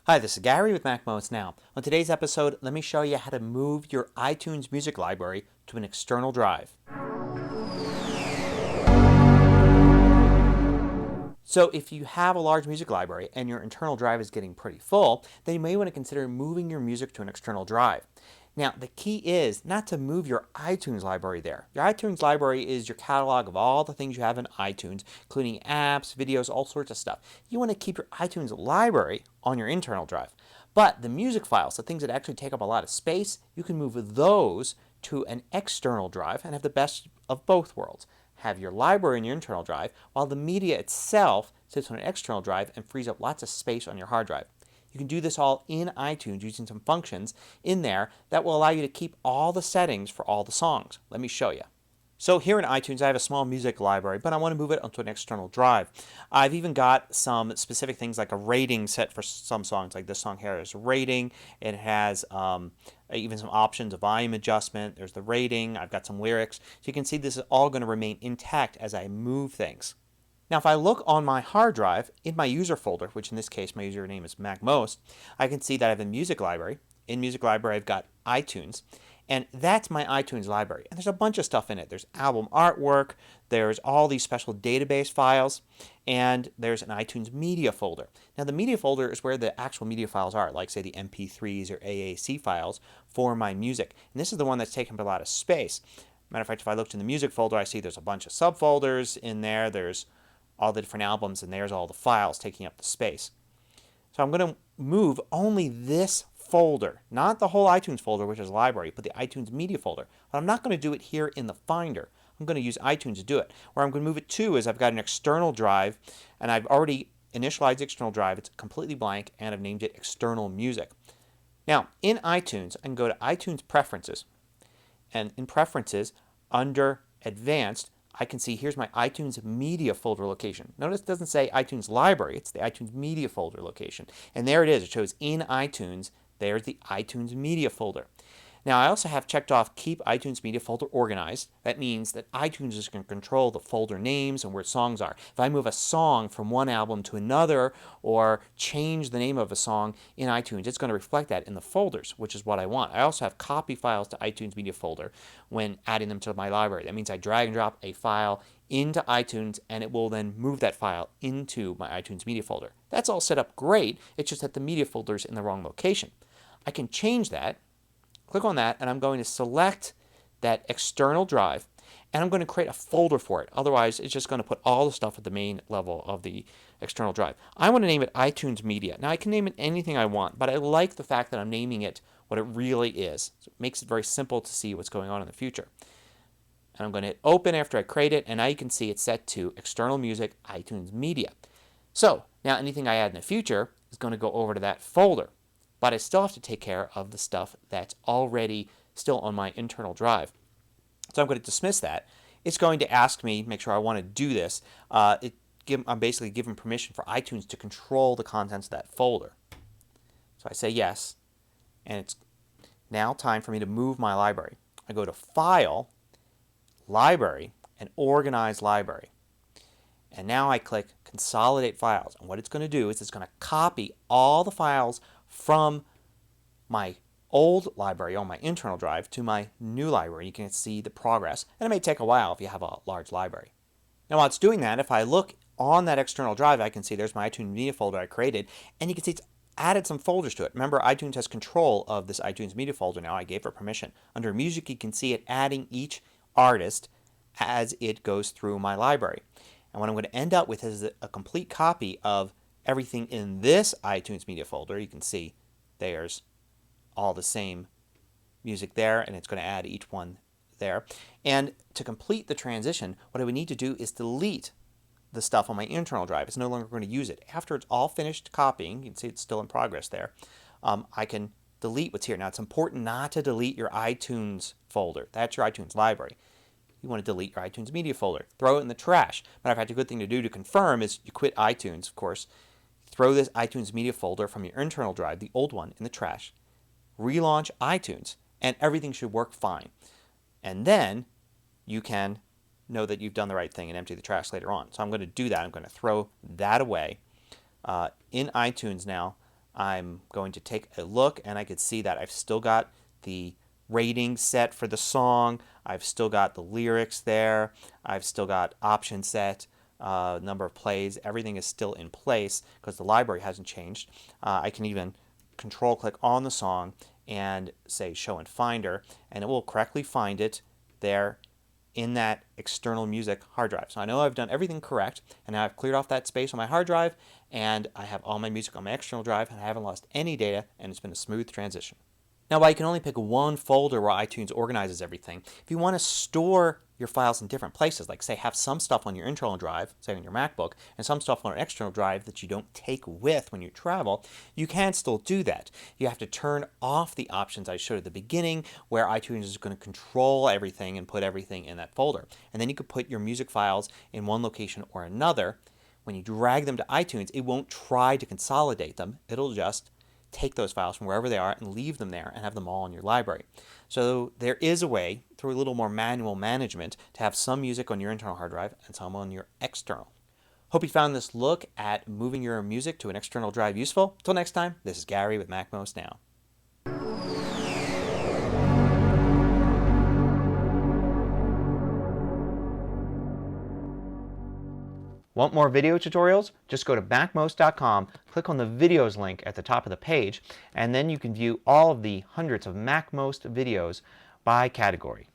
Hi, this is Gary with MacMost Now. On today's episode, let me show you how to move your iTunes music library to an external drive. So if you have a large music library and your internal drive is getting pretty full, then you may want to consider moving your music to an external drive. Now, the key is not to move your iTunes library there. Your iTunes library is your catalog of all the things you have in iTunes, including apps, videos, all sorts of stuff. You want to keep your iTunes library on your internal drive. But the music files, the things that actually take up a lot of space, you can move those to an external drive and have the best of both worlds. Have your library in your internal drive, while the media itself sits on an external drive and frees up lots of space on your hard drive. You can do this all in iTunes using some functions in there that will allow you to keep all the settings for all the songs. Let me show you. So here in iTunes I have a small music library, but I want to move it onto an external drive. I've even got some specific things like a rating set for some songs, like this song here is rating. It has even some options, a volume adjustment. There's the rating. I've got some lyrics. So you can see this is all going to remain intact as I move things. Now if I look on my hard drive in my user folder, which in this case my username is MacMost, I can see that I have a music library. In music library I've got iTunes, and that's my iTunes library. And there's a bunch of stuff in it. There's album artwork, there's all these special database files, and there's an iTunes media folder. Now the media folder is where the actual media files are, like say the MP3s or AAC files for my music. And this is the one that's taking up a lot of space. Matter of fact, if I looked in the music folder, I see there's a bunch of subfolders in there. There's all the different albums, and there's all the files taking up the space. So I'm going to move only this folder, not the whole iTunes folder, which is library, but the iTunes media folder. But I'm not going to do it here in the Finder. I'm going to use iTunes to do it. Where I'm going to move it to is I've got an external drive, and I've already initialized the external drive. It's completely blank, and I've named it External Music. Now, in iTunes, I can go to iTunes Preferences, and in Preferences, under Advanced, I can see here's my iTunes Media folder location. Notice it doesn't say iTunes Library, it's the iTunes Media folder location. And there it is, it shows in iTunes, there's the iTunes Media folder. Now I also have checked off Keep iTunes Media Folder Organized. That means that iTunes is going to control the folder names and where songs are. If I move a song from one album to another or change the name of a song in iTunes, it's going to reflect that in the folders, which is what I want. I also have copy files to iTunes Media Folder when adding them to my library. That means I drag and drop a file into iTunes and it will then move that file into my iTunes Media Folder. That's all set up great, it's just that the media folder is in the wrong location. I can change that. Click on that, and I'm going to select that external drive, and I'm going to create a folder for it. Otherwise, it's just going to put all the stuff at the main level of the external drive. I want to name it iTunes Media. Now, I can name it anything I want, but I like the fact that I'm naming it what it really is. So it makes it very simple to see what's going on in the future. And I'm going to hit Open after I create it, and now you can see it's set to External Music iTunes Media. So, now anything I add in the future is going to go over to that folder. But I still have to take care of the stuff that's already still on my internal drive. So I'm going to dismiss that. It's going to ask me, make sure I want to do this. I'm basically giving permission for iTunes to control the contents of that folder. So I say yes, and it's now time for me to move my library. I go to File, Library, and Organize Library. And now I click Consolidate Files. And what it's going to do is it's going to copy all the files from my old library on my internal drive to my new library. You can see the progress, and it may take a while if you have a large library. Now while it's doing that, if I look on that external drive, I can see there's my iTunes Media folder I created, and you can see it's added some folders to it. Remember, iTunes has control of this iTunes Media folder now. I gave her permission. Under Music, you can see it adding each artist as it goes through my library. And what I'm going to end up with is a complete copy of everything in this iTunes Media folder. You can see there's all the same music there, and it's going to add each one there. And to complete the transition, what I would need to do is delete the stuff on my internal drive. It's no longer going to use it. After it's all finished copying, you can see it's still in progress there, I can delete what's here. Now it's important not to delete your iTunes folder. That's your iTunes library. You want to delete your iTunes Media folder. Throw it in the trash. Matter of fact, a good thing to do to confirm is you quit iTunes, of course. Throw this iTunes Media folder from your internal drive, the old one, in the trash. Relaunch iTunes, and everything should work fine. And then you can know that you've done the right thing and empty the trash later on. So I'm going to do that. I'm going to throw that away. In iTunes now, I'm going to take a look, and I could see that I've still got the rating set for the song. I've still got the lyrics there. I've still got options set, number of plays. Everything is still in place because the library hasn't changed. I can even control click on the song and say show in Finder, and it will correctly find it there in that external music hard drive. So I know I've done everything correct, and now I've cleared off that space on my hard drive, and I have all my music on my external drive, and I haven't lost any data, and it's been a smooth transition. Now, while you can only pick one folder where iTunes organizes everything, if you want to store your files in different places, like say have some stuff on your internal drive, say on your MacBook, and some stuff on an external drive that you don't take with when you travel, you can still do that. You have to turn off the options I showed at the beginning where iTunes is going to control everything and put everything in that folder. And then you could put your music files in one location or another. When you drag them to iTunes, it won't try to consolidate them. It'll just take those files from wherever they are and leave them there and have them all in your library. So there is a way, through a little more manual management, to have some music on your internal hard drive and some on your external. Hope you found this look at moving your music to an external drive useful. Till next time, this is Gary with MacMost Now. Want more video tutorials? Just go to MacMost.com, click on the videos link at the top of the page, and then you can view all of the hundreds of MacMost videos by category.